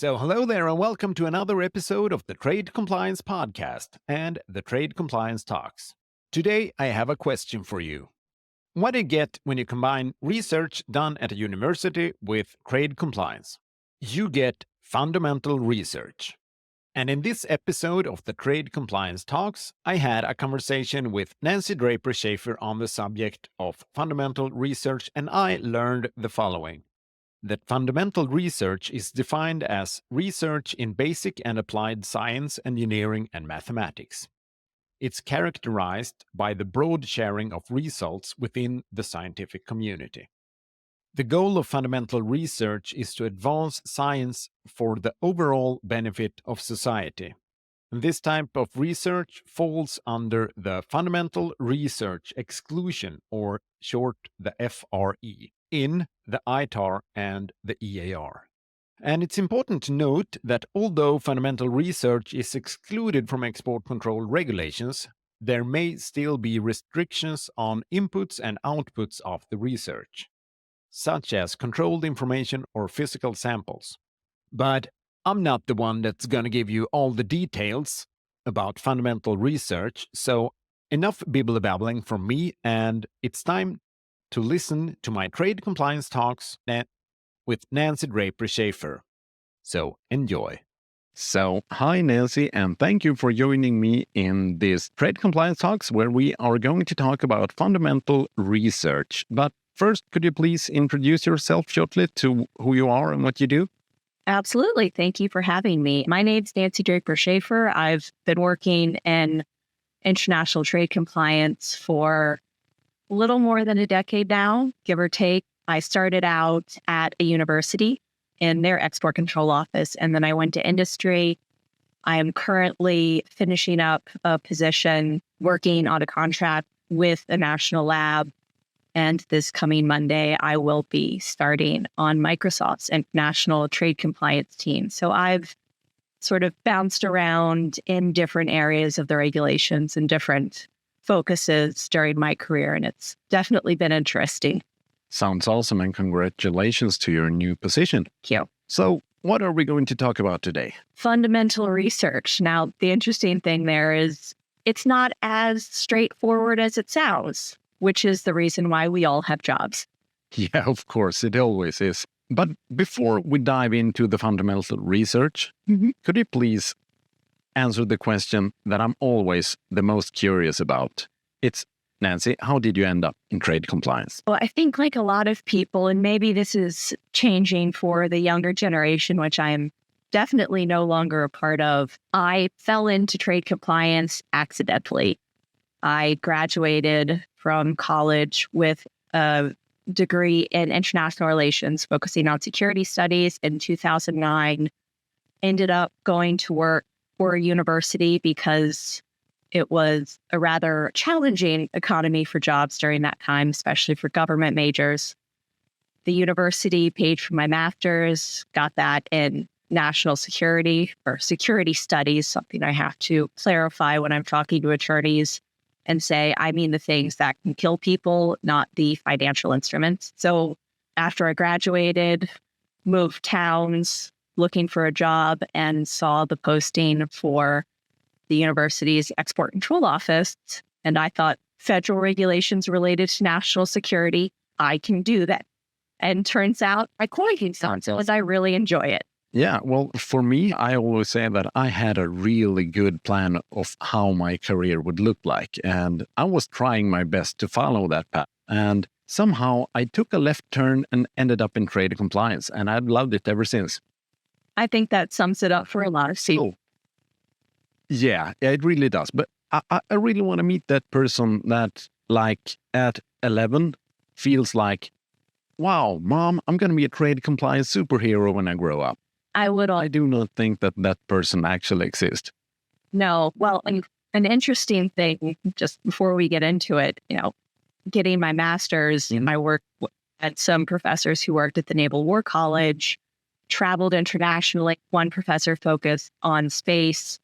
So, hello there, and welcome to another episode of the Trade Compliance Podcast and the Trade Compliance Talks. Today, I have a question for you. What do you get when you combine research done at a university with trade compliance? You get fundamental research. And in this episode of the Trade Compliance Talks, I had a conversation with Nancy Draper Schaefer on the subject of fundamental research, and I learned the following: that fundamental research is defined as research in basic and applied science, engineering, and mathematics. It's characterized by the broad sharing of results within the scientific community. The goal of fundamental research is to advance science for the overall benefit of society. And this type of research falls under the Fundamental Research Exclusion, or short the FRE, in the ITAR and the EAR. And it's important to note that although fundamental research is excluded from export control regulations, there may still be restrictions on inputs and outputs of the research, such as controlled information or physical samples. But I'm not the one that's going to give you all the details about fundamental research, so enough bibble-babbling from me, and it's time to listen to my trade compliance talks with Nancy Draper Schaefer. So enjoy. So, hi Nancy, and thank you for joining me in this Trade Compliance Talks where we are going to talk about fundamental research. But first, could you please introduce yourself shortly to who you are and what you do? Absolutely. Thank you for having me. My name's Nancy Draper Schaefer. I've been working in international trade compliance for a little more than a decade now, give or take. I started out at a university in their export control office, and then I went to industry. I am currently finishing up a position working on a contract with a national lab. And this coming Monday, I will be starting on Microsoft's international trade compliance team. So I've sort of bounced around in different areas of the regulations and different focuses during my career, and it's definitely been interesting. Sounds awesome, and congratulations to your new position. Thank you. So, what are we going to talk about today? Fundamental research. Now, the interesting thing there is it's not as straightforward as it sounds, which is the reason why we all have jobs. Yeah, of course, it always is. But before we dive into the fundamental research, could you please answer the question that I'm always the most curious about? It's, Nancy, how did you end up in trade compliance? Well, I think like a lot of people, and maybe this is changing for the younger generation, which I am definitely no longer a part of, I fell into trade compliance accidentally. I graduated from college with a degree in international relations, focusing on security studies in 2009. Ended up going to work for a university because it was a rather challenging economy for jobs during that time, especially for government majors. The university paid for my master's, got that in national security or security studies, something I have to clarify when I'm talking to attorneys and say, I mean the things that can kill people, not the financial instruments. So after I graduated, moved towns, looking for a job, and saw the posting for the university's export control office. And I thought, federal regulations related to national security, I can do that. And turns out I quite can, because I really enjoy it. Yeah, well, for me, I always say that I had a really good plan of how my career would look like. And I was trying my best to follow that path. And somehow I took a left turn and ended up in trade compliance. And I've loved it ever since. I think that sums it up for a lot of people. Yeah, it really does. But I really want to meet that person that, like, at 11 feels like, wow, Mom, I'm going to be a trade compliance superhero when I grow up. I do not think that that person actually exists. No. Well, an interesting thing, just before we get into it, getting my master's, I worked at some professors who worked at the Naval War College, traveled internationally. One professor focused on space,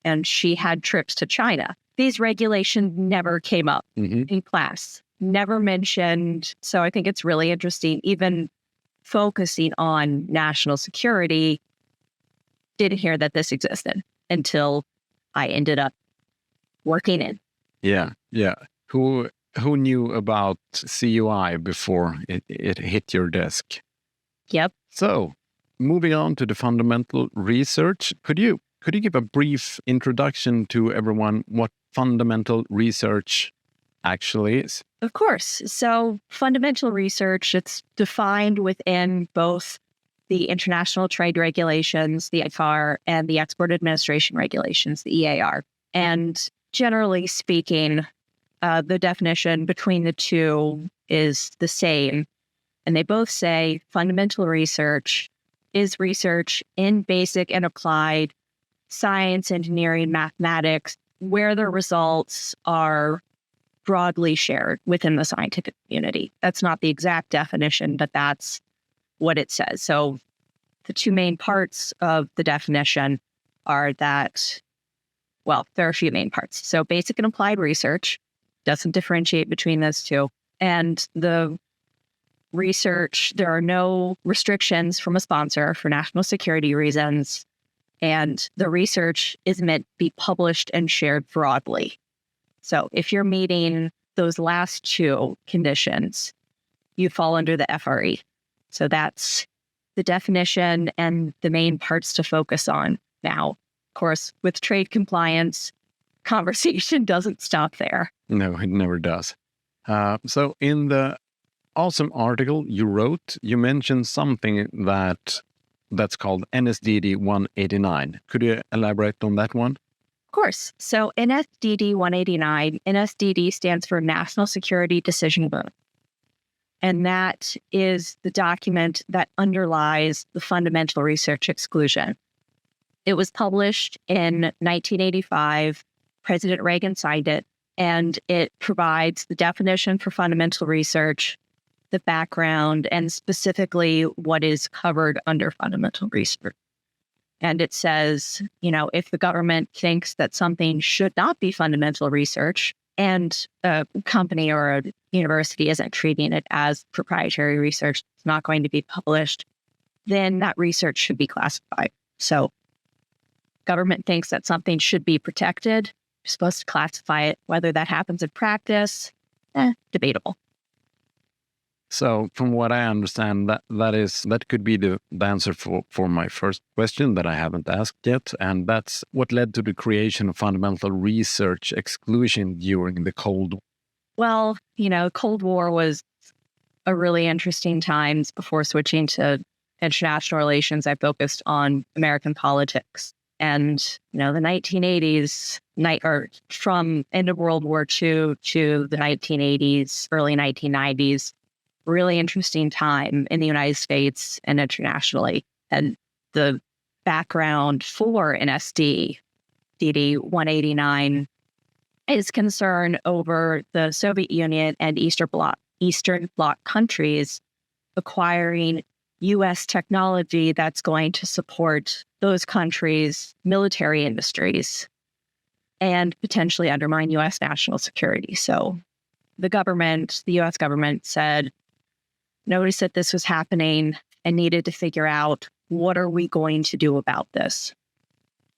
and she had trips to China. These regulations never came up in class, never mentioned. So I think it's really interesting, even focusing on national security, didn't hear that this existed until I ended up working in. Yeah. Who knew about CUI before it hit your desk? Yep. So, moving on to the fundamental research, could you give a brief introduction to everyone what fundamental research actually is? Of course. So fundamental research, it's defined within both the international trade regulations, the IFAR, and the export administration regulations, the EAR. And generally speaking, the definition between the two is the same. And they both say fundamental research is research in basic and applied science, engineering, mathematics, where the results are broadly shared within the scientific community. That's not the exact definition, but that's what it says. So the two main parts of the definition are that, well, there are a few main parts. So basic and applied research doesn't differentiate between those two. And the research, there are no restrictions from a sponsor for national security reasons. And the research is meant to be published and shared broadly. So if you're meeting those last two conditions, you fall under the FRE. So that's the definition and the main parts to focus on. Now, of course, with trade compliance, conversation doesn't stop there. No, it never does. So in the awesome article you wrote, you mentioned something that's called NSDD 189. Could you elaborate on that one? Of course. So NSDD 189, NSDD stands for National Security Decision Book. And that is the document that underlies the fundamental research exclusion. It was published in 1985. President Reagan signed it, and it provides the definition for fundamental research, the background, and specifically what is covered under fundamental research. And it says, if the government thinks that something should not be fundamental research and a company or a university isn't treating it as proprietary research, it's not going to be published, then that research should be classified. So government thinks that something should be protected, you're supposed to classify it. Whether that happens in practice, debatable. So from what I understand, that could be the answer for my first question that I haven't asked yet. And that's what led to the creation of fundamental research exclusion during the Cold War. Well, Cold War was a really interesting times. Before switching to international relations, I focused on American politics. And, the 1980s, or from end of World War II to the 1980s, early 1990s, really interesting time in the United States and internationally. And the background for NSD, DD 189, is concern over the Soviet Union and Eastern Bloc countries acquiring U.S. technology that's going to support those countries' military industries and potentially undermine U.S. national security. So the U.S. government said, noticed that this was happening and needed to figure out, what are we going to do about this?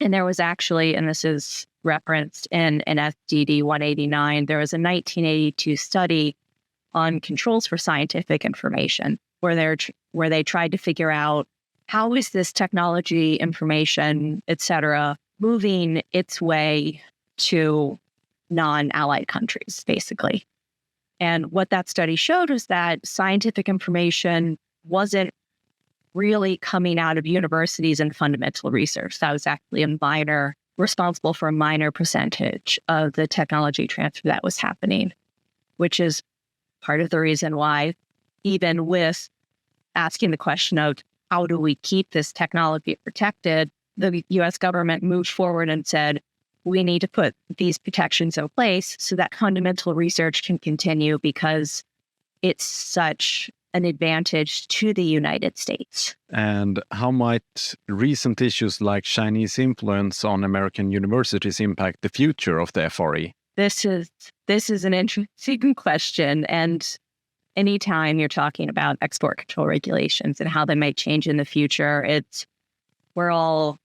And there was actually, and this is referenced in NSDD 189, there was a 1982 study on controls for scientific information, where they tried to figure out, how is this technology, information, et cetera, moving its way to non-allied countries, basically. And what that study showed was that scientific information wasn't really coming out of universities and fundamental research. That was actually responsible for a minor percentage of the technology transfer that was happening, which is part of the reason why, even with asking the question of how do we keep this technology protected, the U.S. government moved forward and said, we need to put these protections in place so that fundamental research can continue, because it's such an advantage to the United States. And how might recent issues like Chinese influence on American universities impact the future of the FRE? This is an interesting question. And anytime you're talking about export control regulations and how they might change in the future, we're all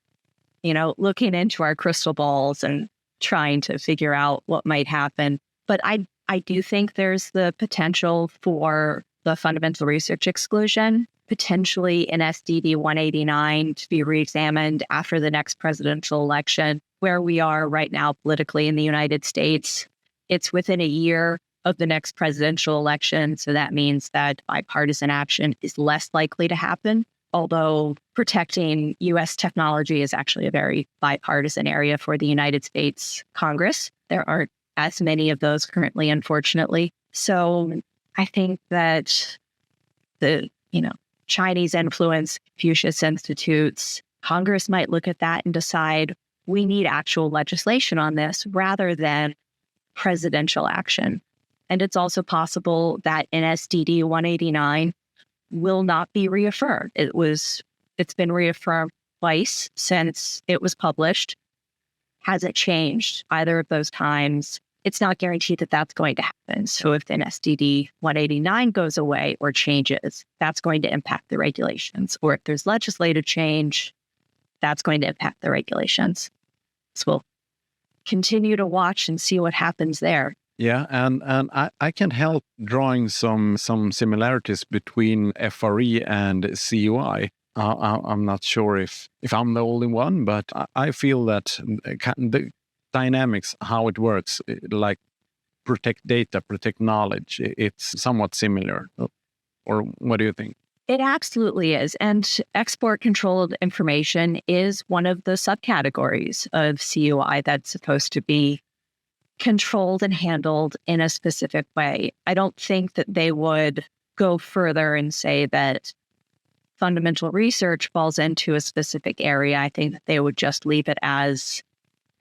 looking into our crystal balls and trying to figure out what might happen. But I do think there's the potential for the fundamental research exclusion, potentially in SDD 189 to be reexamined after the next presidential election. Where we are right now politically in the United States, it's within a year of the next presidential election. So that means that bipartisan action is less likely to happen. Although protecting U.S. technology is actually a very bipartisan area for the United States Congress. There aren't as many of those currently, unfortunately. So I think that the, Chinese influence, Confucius Institutes, Congress might look at that and decide we need actual legislation on this rather than presidential action. And it's also possible that NSDD 189 will not be reaffirmed. It's been reaffirmed twice since it was published. Hasn't changed either of those times. It's not guaranteed that that's going to happen. So if the NSDD 189 goes away or changes, that's going to impact the regulations. Or if there's legislative change, that's going to impact the regulations. So we'll continue to watch and see what happens there. Yeah, and I can help drawing some similarities between FRE and CUI. I'm not sure if I'm the only one, but I feel that the dynamics, how it works, like protect data, protect knowledge, it's somewhat similar. Or what do you think? It absolutely is. And export controlled information is one of the subcategories of CUI that's supposed to be controlled and handled in a specific way. I don't think that they would go further and say that fundamental research falls into a specific area. I think that they would just leave it as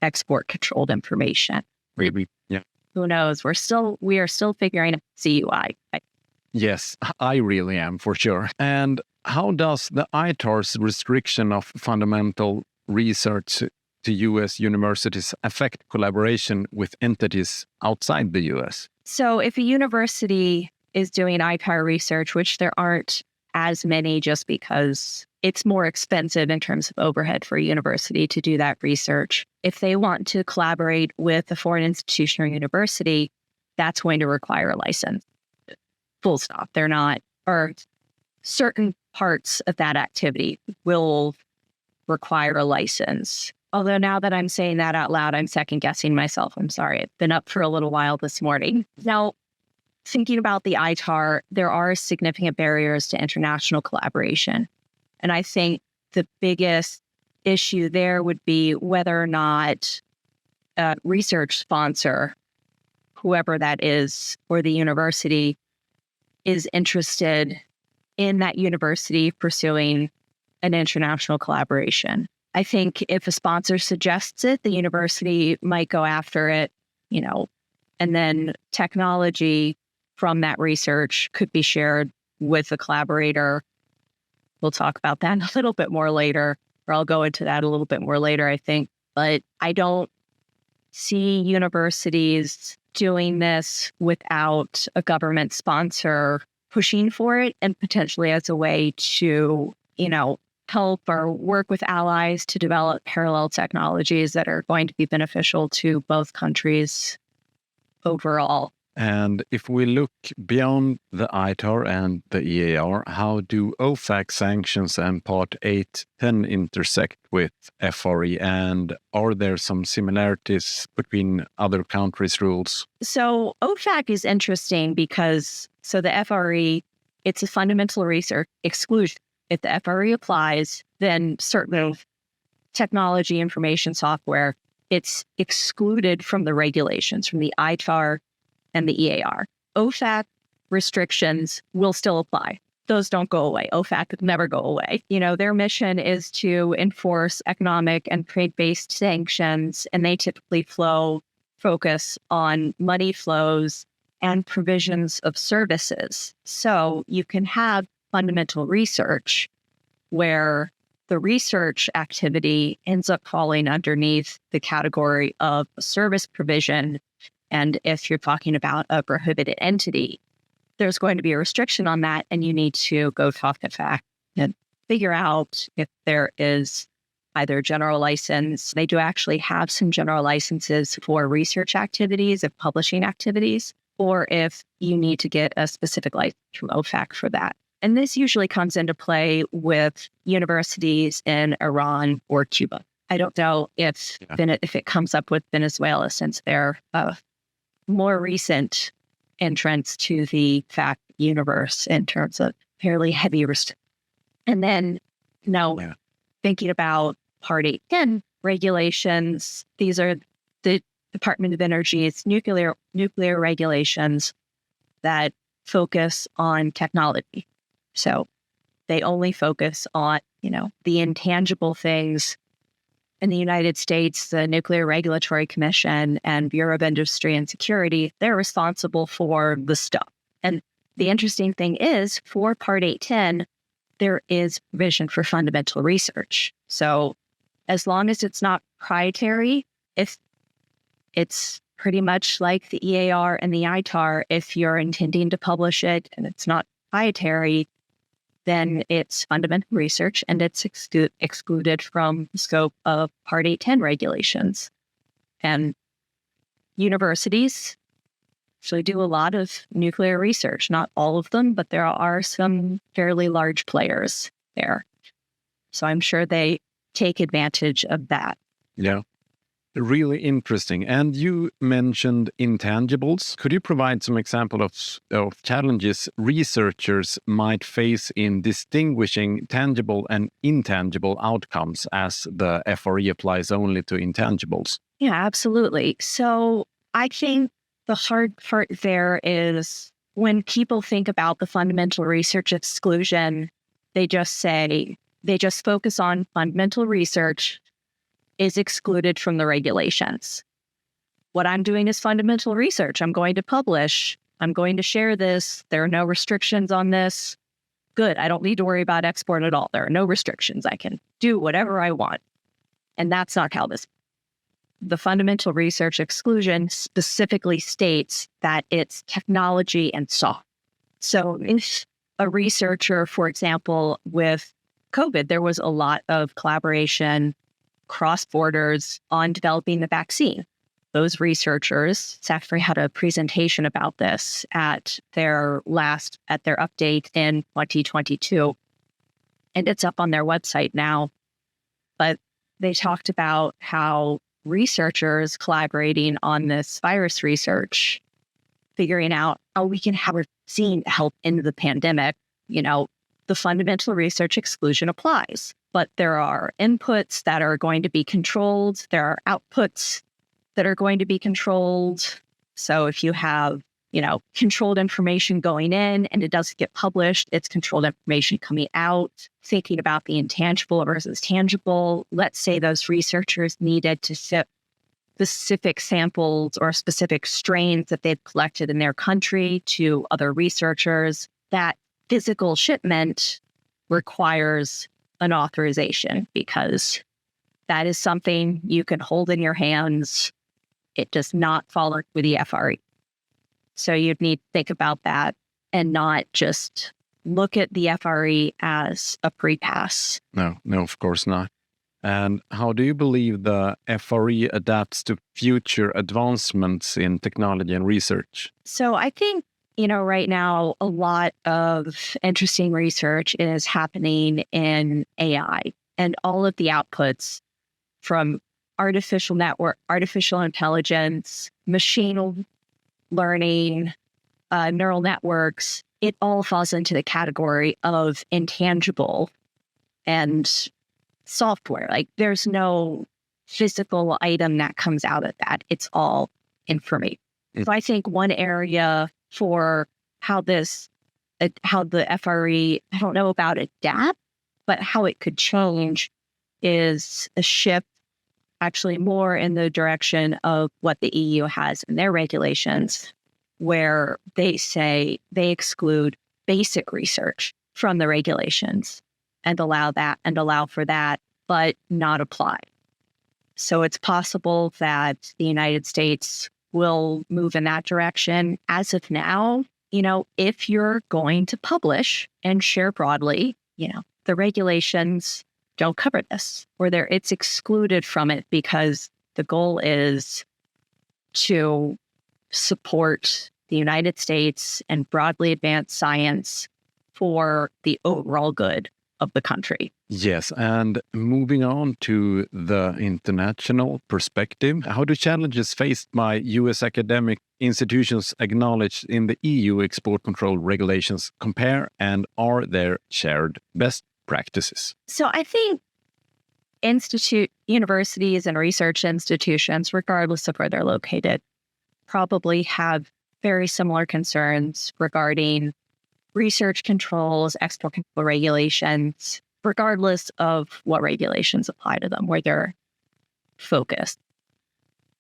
export controlled information. Maybe, yeah. Who knows? We are still figuring out CUI. Yes, I really am, for sure. And how does the ITAR's restriction of fundamental research to U.S. universities affect collaboration with entities outside the U.S.? So if a university is doing ITAR research, which there aren't as many just because it's more expensive in terms of overhead for a university to do that research, if they want to collaborate with a foreign institution or university, that's going to require a license. Full stop. Or certain parts of that activity will require a license. Although now that I'm saying that out loud, I'm second guessing myself. I'm sorry. I've been up for a little while this morning. Now, thinking about the ITAR, there are significant barriers to international collaboration. And I think the biggest issue there would be whether or not a research sponsor, whoever that is, or the university is interested in that university pursuing an international collaboration. I think if a sponsor suggests it, the university might go after it, and then technology from that research could be shared with a collaborator. We'll talk about that a little bit more later, or I'll go into that a little bit more later, I think. But I don't see universities doing this without a government sponsor pushing for it and potentially as a way to, help or work with allies to develop parallel technologies that are going to be beneficial to both countries overall. And if we look beyond the ITAR and the EAR, how do OFAC sanctions and Part 810 intersect with FRE? And are there some similarities between other countries' rules? So OFAC is interesting because, the FRE, it's a fundamental research exclusion. If the FRE applies, then certain technology, information, software, it's excluded from the regulations, from the ITAR and the EAR. OFAC restrictions will still apply. Those don't go away. OFAC could never go away. Their mission is to enforce economic and trade-based sanctions, and they typically focus on money flows and provisions of services. So you can have fundamental research where the research activity ends up falling underneath the category of a service provision. And if you're talking about a prohibited entity, there's going to be a restriction on that. And you need to go talk to FAC and figure out if there is either general license. They do actually have some general licenses for research activities, of publishing activities, or if you need to get a specific license from OFAC for that. And this usually comes into play with universities in Iran or Cuba. I don't know if it comes up with Venezuela, since they're a more recent entrance to the fact universe in terms of fairly heavy restrictions. And then, thinking about Part 810 regulations, these are the Department of Energy's nuclear regulations that focus on technology. So they only focus on, the intangible things. In the United States, the Nuclear Regulatory Commission and Bureau of Industry and Security, they're responsible for the stuff. And the interesting thing is, for Part 810, there is provision for fundamental research. So as long as it's not proprietary, if it's pretty much like the EAR and the ITAR, if you're intending to publish it and it's not proprietary, then it's fundamental research and it's excluded from the scope of Part 810 regulations. And universities actually do a lot of nuclear research, not all of them, but there are some fairly large players there. So I'm sure they take advantage of that. Yeah. Really interesting. And you mentioned intangibles. Could you provide some example of challenges researchers might face in distinguishing tangible and intangible outcomes, as the FRE applies only to intangibles? Yeah, absolutely. So I think the hard part there is when people think about the fundamental research exclusion, they just focus on fundamental research is excluded from the regulations. What I'm doing is fundamental research. I'm going to publish. I'm going to share this. There are no restrictions on this. Good. I don't need to worry about export at all. There are no restrictions. I can do whatever I want. And that's not how the fundamental research exclusion specifically states that it's technology and software. So if a researcher, for example, with COVID, there was a lot of collaboration cross borders on developing the vaccine. Those researchers, Schaeffer had a presentation about this at their update in 2022, and it's up on their website now. But they talked about how researchers collaborating on this virus research, figuring out how we can have a vaccine to help end the pandemic, the fundamental research exclusion applies. But there are inputs that are going to be controlled. There are outputs that are going to be controlled. So if you have, controlled information going in and it doesn't get published, it's controlled information coming out. Thinking about the intangible versus tangible, let's say those researchers needed to ship specific samples or specific strains that they've collected in their country to other researchers. That physical shipment requires an authorization, because that is something you can hold in your hands. It does not fall under the FRE. So you'd need to think about that and not just look at the FRE as a pre-pass. No, of course not. And how do you believe the FRE adapts to future advancements in technology and research? So I think, right now, a lot of interesting research is happening in AI, and all of the outputs from artificial intelligence, machine learning, neural networks, it all falls into the category of intangible and software. Like, there's no physical item that comes out of that. It's all information. So I think one area for how the FRE, I don't know about adapt, but how it could change is a shift actually more in the direction of what the EU has in their regulations, where they say they exclude basic research from the regulations and allow for that, but not apply. So it's possible that the United States will move in that direction. As of now, if you're going to publish and share broadly, the regulations don't cover this, or it's excluded from it because the goal is to support the United States and broadly advance science for the overall good of the country. Yes, and moving on to the international perspective, how do challenges faced by U.S. academic institutions acknowledged in the EU export control regulations compare, and are there shared best practices? So I think universities and research institutions, regardless of where they're located, probably have very similar concerns regarding research controls, export control regulations, regardless of what regulations apply to them, where they're focused.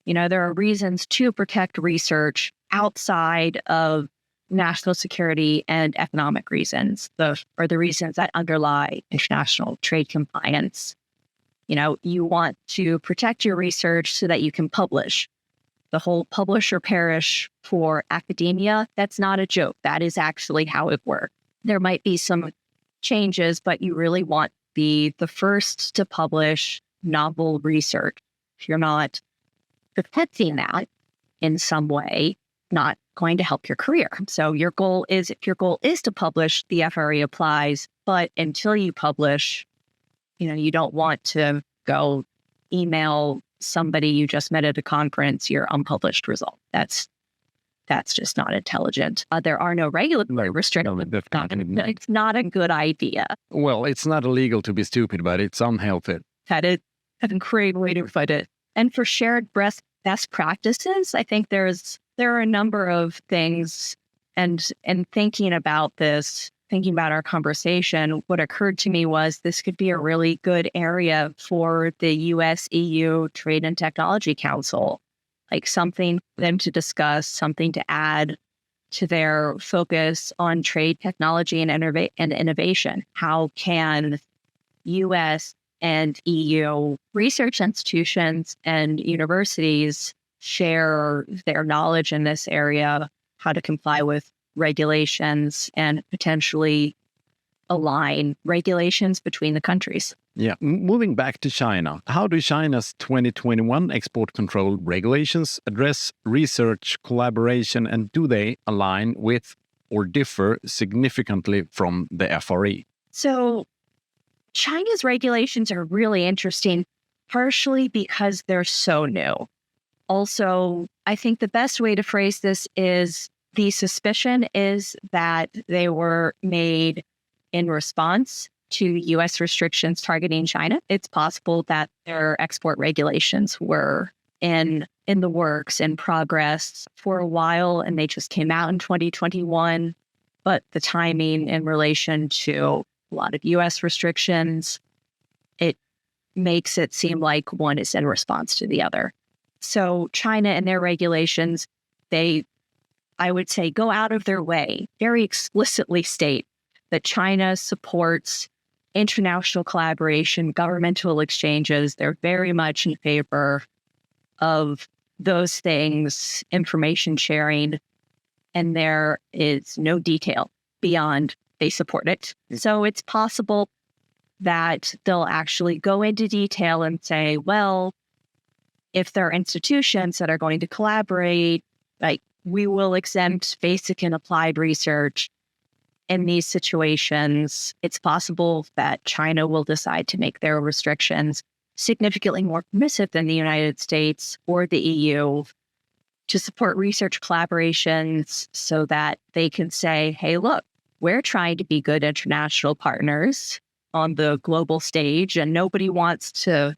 There are reasons to protect research outside of national security and economic reasons, or the reasons that underlie international trade compliance. You want to protect your research so that you can publish. The whole publish or perish for academia, that's not a joke. That is actually how it works. There might be some changes, but you really want to be the first to publish novel research. If you're not protecting that in some way, not going to help your career. So if your goal is to publish, the FRE applies. But until you publish, you don't want to go email somebody you just met at a conference your unpublished result. That's just not intelligent. There are no regulatory restrictions. It's not a good idea. Well, it's not illegal to be stupid, but it's unhealthy. That's a great way to put it. And for shared best practices, I think there are a number of things. And thinking about our conversation, what occurred to me was this could be a really good area for the US-EU Trade and Technology Council, like something for them to discuss, something to add to their focus on trade, technology, and innovation. How can US and EU research institutions and universities share their knowledge in this area, how to comply with regulations, and potentially align regulations between the countries? Yeah. Moving back to China, how do China's 2021 export control regulations address research collaboration, and do they align with or differ significantly from the FRE? So China's regulations are really interesting, partially because they're so new. Also, I think the best way to phrase this is the suspicion is that they were made in response to U.S. restrictions targeting China. It's possible that their export regulations were in the works, in progress for a while, and they just came out in 2021. But the timing in relation to a lot of U.S. restrictions, it makes it seem like one is in response to the other. So China and their regulations, I would say, go out of their way, very explicitly state that China supports international collaboration, governmental exchanges. They're very much in favor of those things, information sharing, and there is no detail beyond they support it. So it's possible that they'll actually go into detail and say, well, if there are institutions that are going to collaborate, like, we will exempt basic and applied research in these situations. It's possible that China will decide to make their restrictions significantly more permissive than the United States or the EU to support research collaborations so that they can say, hey, look, we're trying to be good international partners on the global stage, and nobody wants to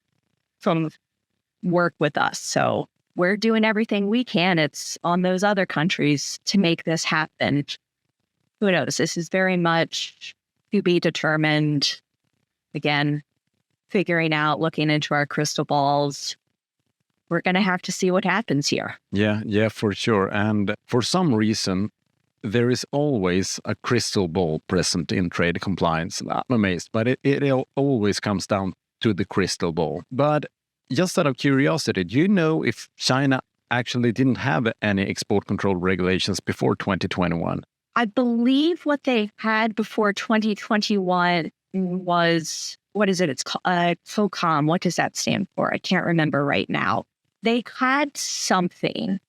work with us. So we're doing everything we can. It's on those other countries to make this happen. Who knows? This is very much to be determined. Again, figuring out, looking into our crystal balls. We're going to have to see what happens here. Yeah, for sure. And for some reason, there is always a crystal ball present in trade compliance. I'm amazed, but it always comes down to the crystal ball. But just out of curiosity, do you know if China actually didn't have any export control regulations before 2021? I believe what they had before 2021 was, what is it? It's called FOCOM. What does that stand for? I can't remember right now. They had something,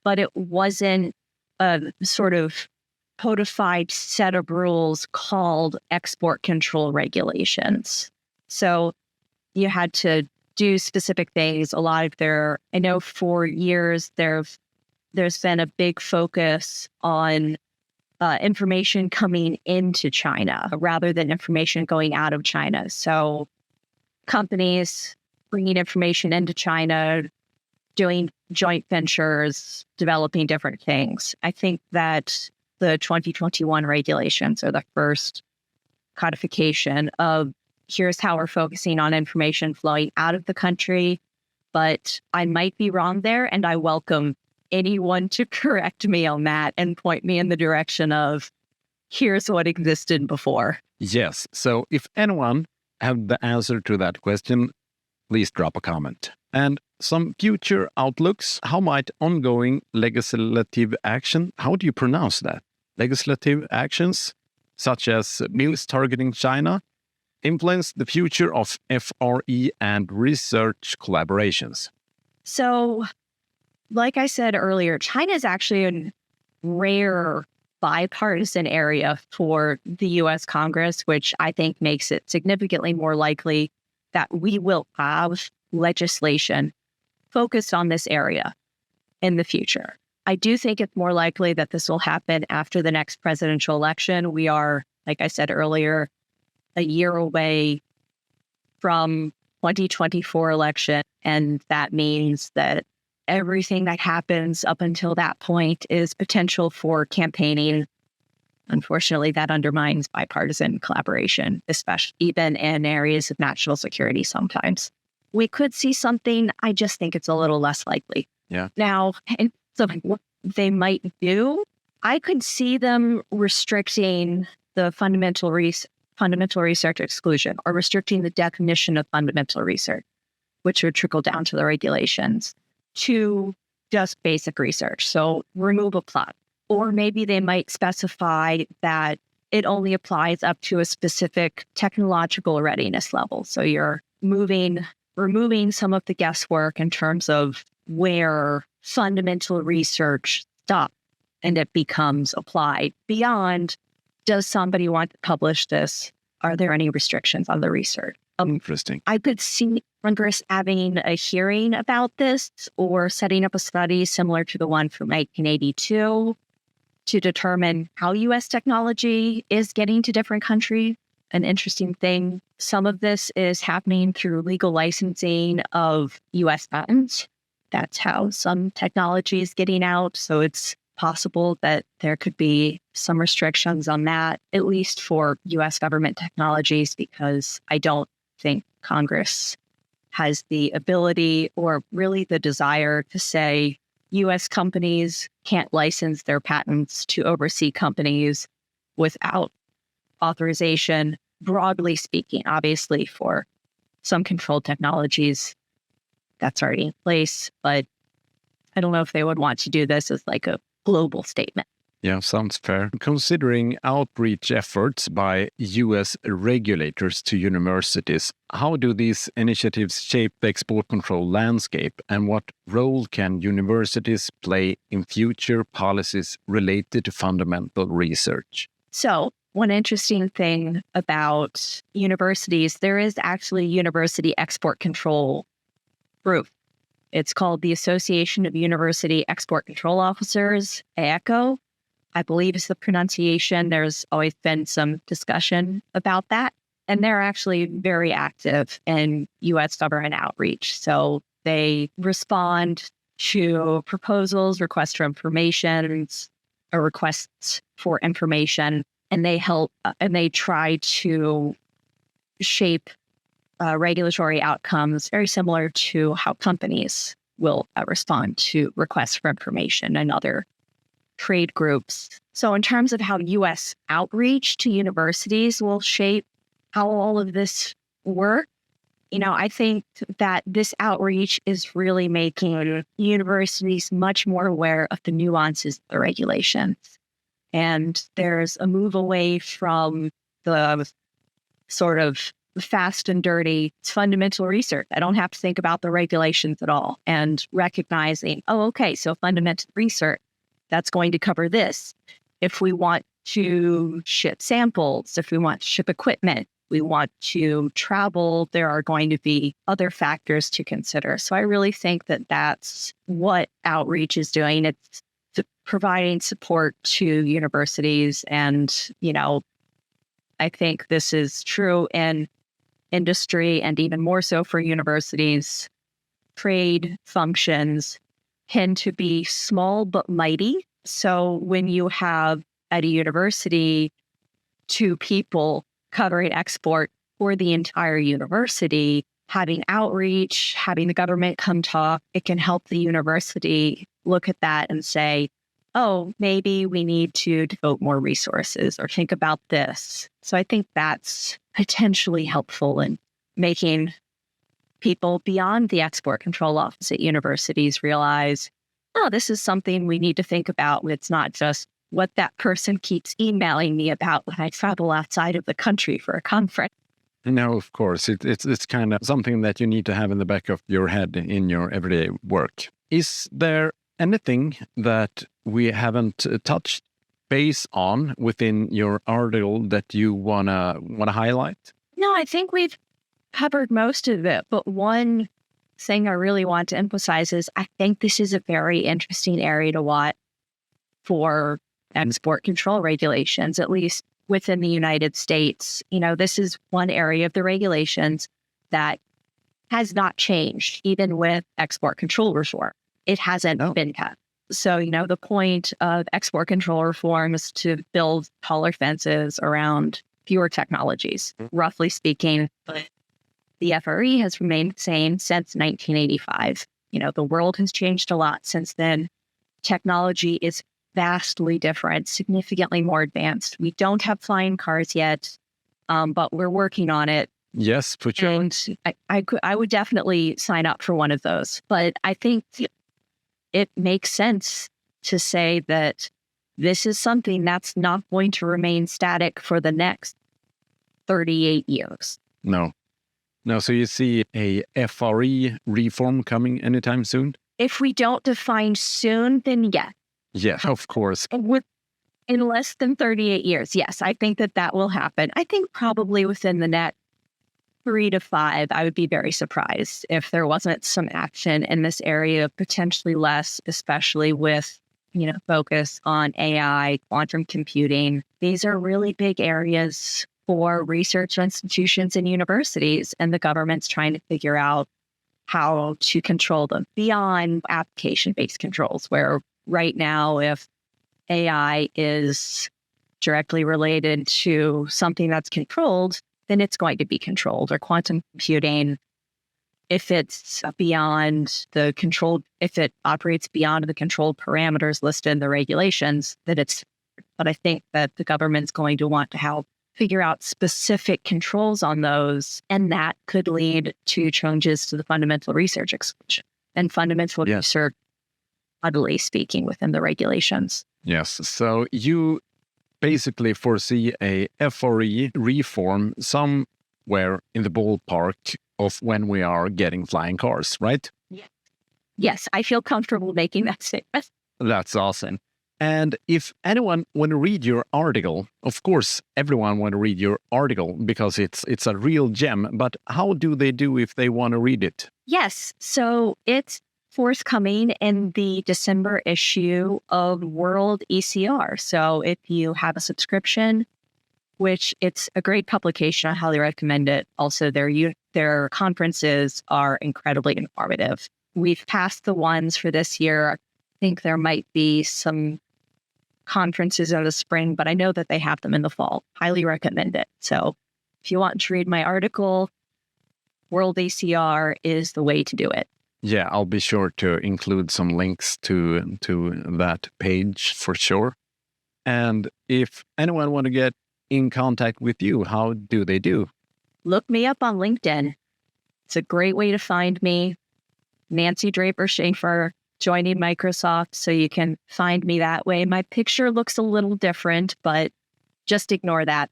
but it wasn't a sort of codified set of rules called export control regulations. So you had to do specific things. A lot of I know for years, there's been a big focus on information coming into China rather than information going out of China. So companies bringing information into China, doing joint ventures, developing different things. I think that the 2021 regulations are the first codification of here's how we're focusing on information flowing out of the country. But I might be wrong there, and I welcome anyone to correct me on that and point me in the direction of here's what existed before. Yes. So if anyone have the answer to that question, please drop a comment. And some future outlooks. How might ongoing legislative action, how do you pronounce that? Legislative actions, such as bills targeting China, influence the future of FRE and research collaborations? So, like I said earlier, China is actually a rare bipartisan area for the U.S. Congress, which I think makes it significantly more likely that we will have legislation focused on this area in the future. I do think it's more likely that this will happen after the next presidential election. We are, like I said earlier, a year away from 2024 election, and that means that everything that happens up until that point is potential for campaigning. Unfortunately, that undermines bipartisan collaboration, especially even in areas of national security sometimes. We could see something, I just think it's a little less likely. Yeah. Now, so what they might do, I could see them restricting the fundamental research exclusion or restricting the definition of fundamental research, which would trickle down to the regulations, to just basic research. So remove a plot. Or maybe they might specify that it only applies up to a specific technological readiness level. So you're removing some of the guesswork in terms of where fundamental research stops and it becomes applied. Beyond, does somebody want to publish this? Are there any restrictions on the research? Interesting. I could see Congress having a hearing about this or setting up a study similar to the one from 1982 to determine how U.S. technology is getting to different countries. An interesting thing, some of this is happening through legal licensing of U.S. patents. That's how some technology is getting out. So it's possible that there could be some restrictions on that, at least for U.S. government technologies, because I don't think Congress has the ability or really the desire to say U.S. companies can't license their patents to overseas companies without authorization, broadly speaking. Obviously, for some controlled technologies, that's already in place, but I don't know if they would want to do this as like a global statement. Yeah, sounds fair. Considering outreach efforts by U.S. regulators to universities, how do these initiatives shape the export control landscape, and what role can universities play in future policies related to fundamental research? So, one interesting thing about universities, there is actually a university export control group. It's called the Association of University Export Control Officers, AECO. I believe is the pronunciation. There's always been some discussion about that. And they're actually very active in U.S. government outreach. So they respond to proposals, requests for information, or requests for information, and they help and they try to shape regulatory outcomes very similar to how companies will respond to requests for information and other trade groups. So in terms of how U.S. outreach to universities will shape how all of this works, I think that this outreach is really making universities much more aware of the nuances of the regulations. And there's a move away from the sort of fast and dirty. It's fundamental research. I don't have to think about the regulations at all. And recognizing, oh, okay, so fundamental research, that's going to cover this. If we want to ship samples, if we want to ship equipment, we want to travel, there are going to be other factors to consider. So I really think that that's what outreach is doing. It's providing support to universities. And, I think this is true in industry and even more so for universities. Trade functions tend to be small but mighty. So when you have at a university 2 people covering export for the entire university, having outreach, having the government come talk, it can help the university look at that and say, oh, maybe we need to devote more resources or think about this. So I think that's potentially helpful in making people beyond the export control office at universities realize, oh, this is something we need to think about. It's not just what that person keeps emailing me about when I travel outside of the country for a conference. No, of course. It's kind of something that you need to have in the back of your head in your everyday work. Is there anything that we haven't touched base on within your article that you wanna highlight? No, I think we've covered most of it. But one thing I really want to emphasize is I think this is a very interesting area to watch for export control regulations, at least within the United States. This is one area of the regulations that has not changed, even with export control reform. It hasn't been cut. So, the point of export control reform is to build taller fences around fewer technologies, roughly speaking. But the FRE has remained the same since 1985. The world has changed a lot since then. Technology is vastly different, significantly more advanced. We don't have flying cars yet, but we're working on it. Yes, for sure. And I would definitely sign up for one of those. But I think it makes sense to say that this is something that's not going to remain static for the next 38 years. No. So you see a FRE reform coming anytime soon? If we don't define soon, then yes. Yeah, of course. In less than 38 years, yes, I think that will happen. I think probably within the next 3 to 5, I would be very surprised if there wasn't some action in this area, potentially less, especially with, focus on AI, quantum computing. These are really big areas for research institutions and universities, and the government's trying to figure out how to control them beyond application-based controls, where right now, if AI is directly related to something that's controlled, then it's going to be controlled. Or quantum computing, if it's beyond the controlled, if it operates beyond the controlled parameters listed in the regulations, then it's, but I think that the government's going to want to help figure out specific controls on those, and that could lead to changes to the fundamental research exclusion and fundamental research, broadly speaking, within the regulations. Yes. So you basically foresee a FRE reform somewhere in the ballpark of when we are getting flying cars, right? Yes, I feel comfortable making that statement. That's awesome. And if anyone want to read your article, of course, everyone want to read your article because it's a real gem. But how do they do if they want to read it? Yes. So it's forthcoming in the December issue of World ECR. So if you have a subscription, which it's a great publication, I highly recommend it. Also, their conferences are incredibly informative. We've passed the ones for this year. I think there might be some conferences in the spring, but I know that they have them in the fall. Highly recommend it. So if you want to read my article, World ECR is the way to do it. Yeah, I'll be sure to include some links to that page for sure. And if anyone want to get in contact with you, how do they do? Look me up on LinkedIn. It's a great way to find me. Nancy Draper Schaefer, joining Microsoft, so you can find me that way. My picture looks a little different, but just ignore that.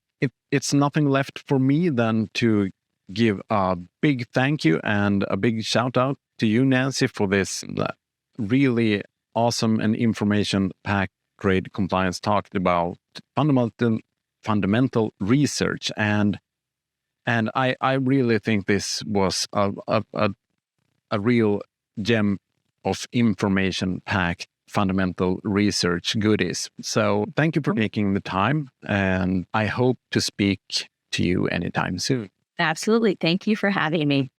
it's nothing left for me than to give a big thank you and a big shout out to you, Nancy, for this really awesome and information-packed trade compliance talk about fundamental research. And I really think this was a real gem of information-packed fundamental research goodies. So thank you for taking the time, and I hope to speak to you anytime soon. Absolutely. Thank you for having me.